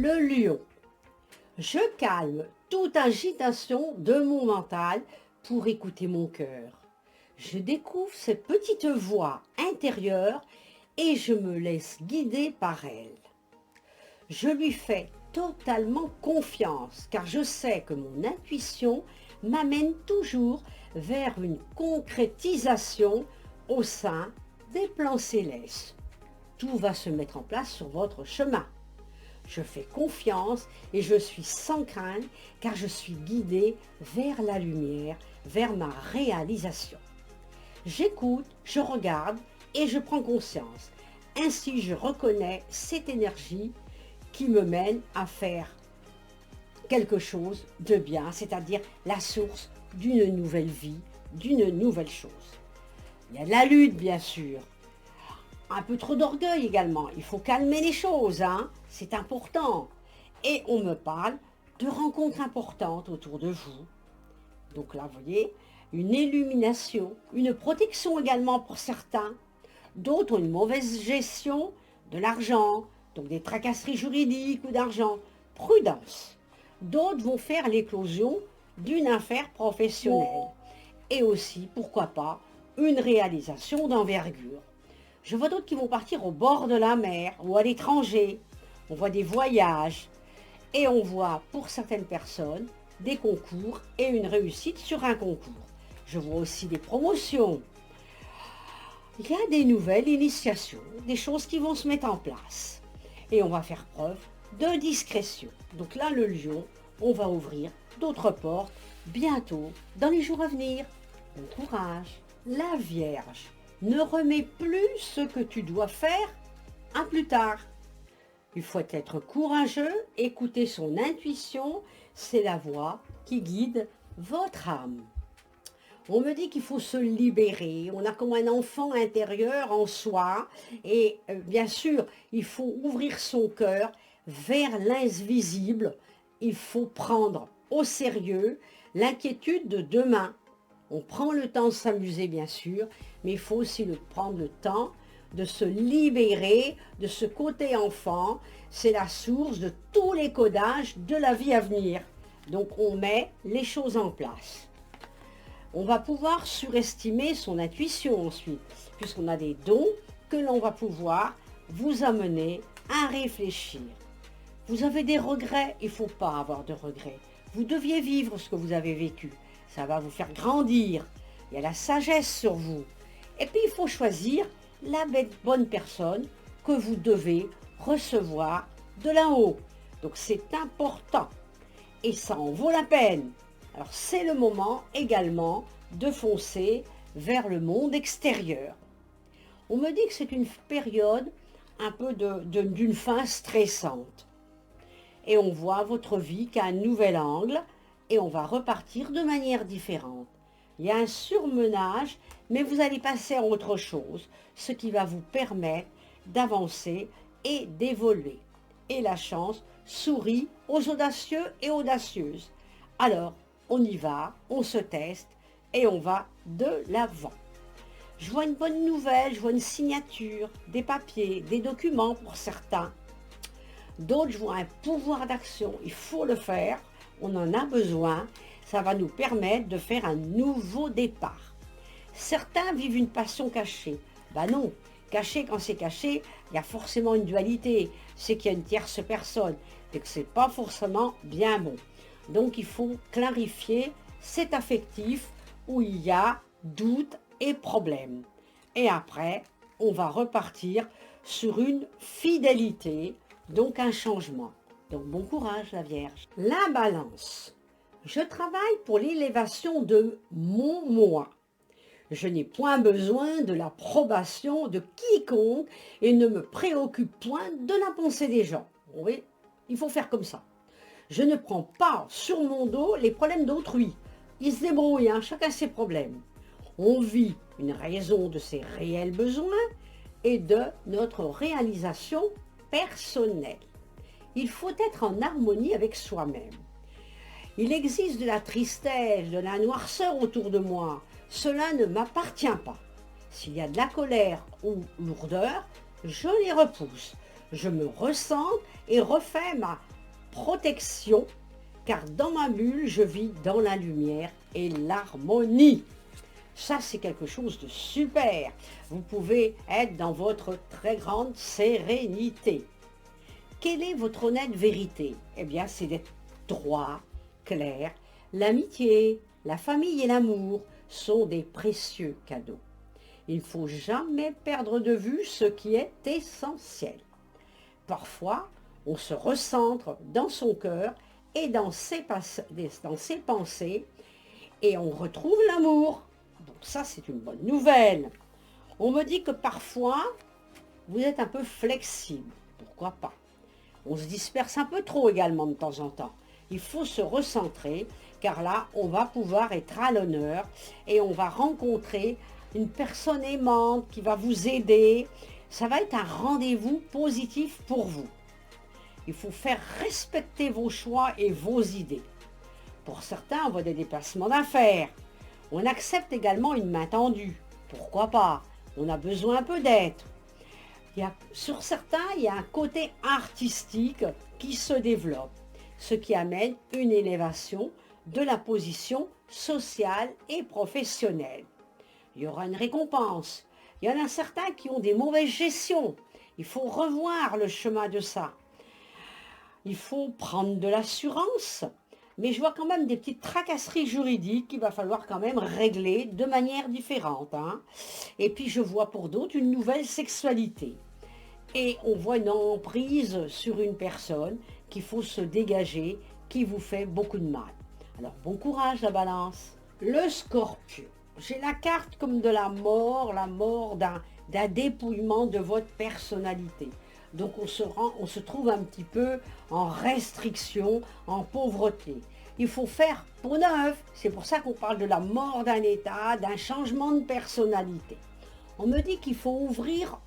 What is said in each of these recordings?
Le lion. Je calme toute agitation de mon mental pour écouter mon cœur. Je découvre cette petite voix intérieure et je me laisse guider par elle. Je lui fais totalement confiance car je sais que mon intuition m'amène toujours vers une concrétisation au sein des plans célestes. Tout va se mettre en place sur votre chemin. Je fais confiance et je suis sans crainte car je suis guidée vers la lumière, vers ma réalisation. J'écoute, je regarde et je prends conscience. Ainsi, je reconnais cette énergie qui me mène à faire quelque chose de bien, c'est-à-dire la source d'une nouvelle vie, d'une nouvelle chose. Il y a de la lutte, bien sûr. Un peu trop d'orgueil également. Il faut calmer les choses, hein? C'est important. Et on me parle de rencontres importantes autour de vous. Donc là, vous voyez, une illumination, une protection également pour certains. D'autres ont une mauvaise gestion de l'argent, donc des tracasseries juridiques ou d'argent. Prudence. D'autres vont faire l'éclosion d'une affaire professionnelle. Et aussi, pourquoi pas, une réalisation d'envergure. Je vois d'autres qui vont partir au bord de la mer ou à l'étranger. On voit des voyages et on voit pour certaines personnes des concours et une réussite sur un concours. Je vois aussi des promotions. Il y a des nouvelles initiations, des choses qui vont se mettre en place. Et on va faire preuve de discrétion. Donc là, le lion, on va ouvrir d'autres portes bientôt dans les jours à venir. Bon courage. La Vierge. Ne remets plus ce que tu dois faire à plus tard. Il faut être courageux, écouter son intuition, c'est la voix qui guide votre âme. On me dit qu'il faut se libérer, on a comme un enfant intérieur en soi et bien sûr, il faut ouvrir son cœur vers l'invisible. Il faut prendre au sérieux l'inquiétude de demain. On prend le temps de s'amuser, bien sûr, mais il faut aussi prendre le temps de se libérer de ce côté enfant. C'est la source de tous les codages de la vie à venir. Donc, on met les choses en place. On va pouvoir surestimer son intuition ensuite, puisqu'on a des dons que l'on va pouvoir vous amener à réfléchir. Vous avez des regrets, il ne faut pas avoir de regrets. Vous deviez vivre ce que vous avez vécu. Ça va vous faire grandir. Il y a la sagesse sur vous. Et puis, il faut choisir la bonne personne que vous devez recevoir de là-haut. Donc, c'est important. Et ça en vaut la peine. Alors, c'est le moment également de foncer vers le monde extérieur. On me dit que c'est une période un peu d'une fin stressante. Et on voit votre vie qu'à un nouvel angle. Et on va repartir de manière différente. Il y a un surmenage, mais vous allez passer à autre chose, ce qui va vous permettre d'avancer et d'évoluer. Et la chance sourit aux audacieux et audacieuses. Alors, on y va, on se teste et on va de l'avant. Je vois une bonne nouvelle, je vois une signature, des papiers, des documents pour certains. D'autres, je vois un pouvoir d'action, il faut le faire. On en a besoin, ça va nous permettre de faire un nouveau départ. Certains vivent une passion cachée. Ben non, caché quand c'est caché, il y a forcément une dualité, c'est qu'il y a une tierce personne, et que ce n'est pas forcément bien bon. Donc il faut clarifier cet affectif où il y a doute et problème. Et après, on va repartir sur une fidélité, donc un changement. Donc bon courage la Vierge. La Balance. Je travaille pour l'élévation de mon moi. Je n'ai point besoin de l'approbation de quiconque et ne me préoccupe point de la pensée des gens. Oui, il faut faire comme ça. Je ne prends pas sur mon dos les problèmes d'autrui. Ils se débrouillent, hein, chacun ses problèmes. On vit une raison de ses réels besoins et de notre réalisation personnelle. Il faut être en harmonie avec soi-même. Il existe de la tristesse, de la noirceur autour de moi. Cela ne m'appartient pas. S'il y a de la colère ou lourdeur, je les repousse. Je me recentre et refais ma protection, car dans ma bulle, je vis dans la lumière et l'harmonie. Ça, c'est quelque chose de super. Vous pouvez être dans votre très grande sérénité. Quelle est votre honnête vérité? Eh bien, c'est d'être droit, clair. L'amitié, la famille et l'amour sont des précieux cadeaux. Il ne faut jamais perdre de vue ce qui est essentiel. Parfois, on se recentre dans son cœur et dans ses pensées et on retrouve l'amour. Donc ça, c'est une bonne nouvelle. On me dit que parfois, vous êtes un peu flexible. Pourquoi pas? On se disperse un peu trop également de temps en temps. Il faut se recentrer, car là, on va pouvoir être à l'honneur et on va rencontrer une personne aimante qui va vous aider. Ça va être un rendez-vous positif pour vous. Il faut faire respecter vos choix et vos idées. Pour certains, on voit des déplacements d'affaires. On accepte également une main tendue. Pourquoi pas? On a besoin un peu d'aide. Sur certains, il y a un côté artistique qui se développe, ce qui amène une élévation de la position sociale et professionnelle. Il y aura une récompense. Il y en a certains qui ont des mauvaises gestions. Il faut revoir le chemin de ça. Il faut prendre de l'assurance, mais je vois quand même des petites tracasseries juridiques qu'il va falloir quand même régler de manière différente. Et puis je vois pour d'autres une nouvelle sexualité. Et on voit une emprise sur une personne qu'il faut se dégager, qui vous fait beaucoup de mal. Alors bon courage la balance. Le scorpion. J'ai la carte comme de la mort d'un dépouillement de votre personnalité. Donc on se trouve un petit peu en restriction, en pauvreté. Il faut faire peau neuve. C'est pour ça qu'on parle de la mort d'un état, d'un changement de personnalité. On me dit qu'il faut ouvrir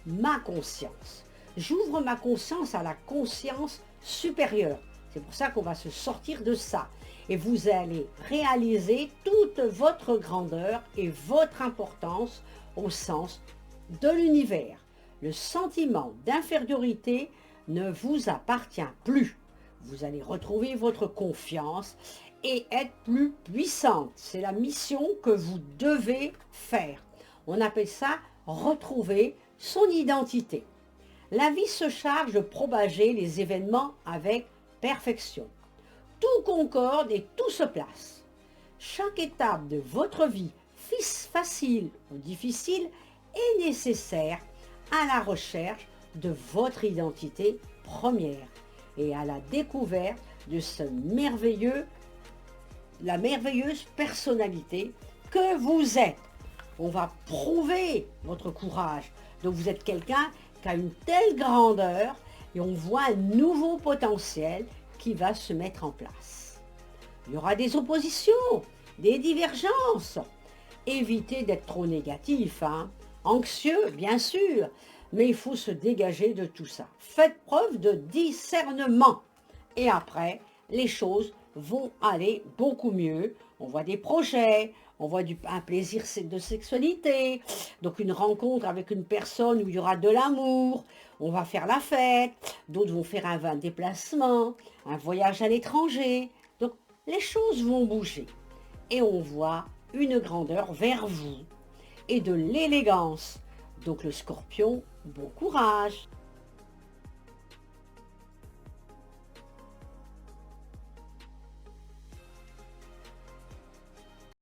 ma conscience. J'ouvre ma conscience à la conscience supérieure. C'est pour ça qu'on va se sortir de ça. Et vous allez réaliser toute votre grandeur et votre importance au sens de l'univers. Le sentiment d'infériorité ne vous appartient plus. Vous allez retrouver votre confiance et être plus puissante. C'est la mission que vous devez faire. On appelle ça retrouver son identité. La vie se charge de propager les événements avec perfection. Tout concorde et tout se place. Chaque étape de votre vie, facile ou difficile, est nécessaire à la recherche de votre identité première et à la découverte de la merveilleuse personnalité que vous êtes. On va prouver votre courage. Donc vous êtes quelqu'un qui a une telle grandeur et on voit un nouveau potentiel qui va se mettre en place. Il y aura des oppositions, des divergences. Évitez d'être trop négatif, anxieux bien sûr, mais il faut se dégager de tout ça. Faites preuve de discernement et après, les choses vont aller beaucoup mieux. On voit des projets, on voit un plaisir de sexualité, donc une rencontre avec une personne où il y aura de l'amour, on va faire la fête, d'autres vont faire un déplacement, un voyage à l'étranger. Donc les choses vont bouger et on voit une grandeur vers vous et de l'élégance. Donc le scorpion, bon courage!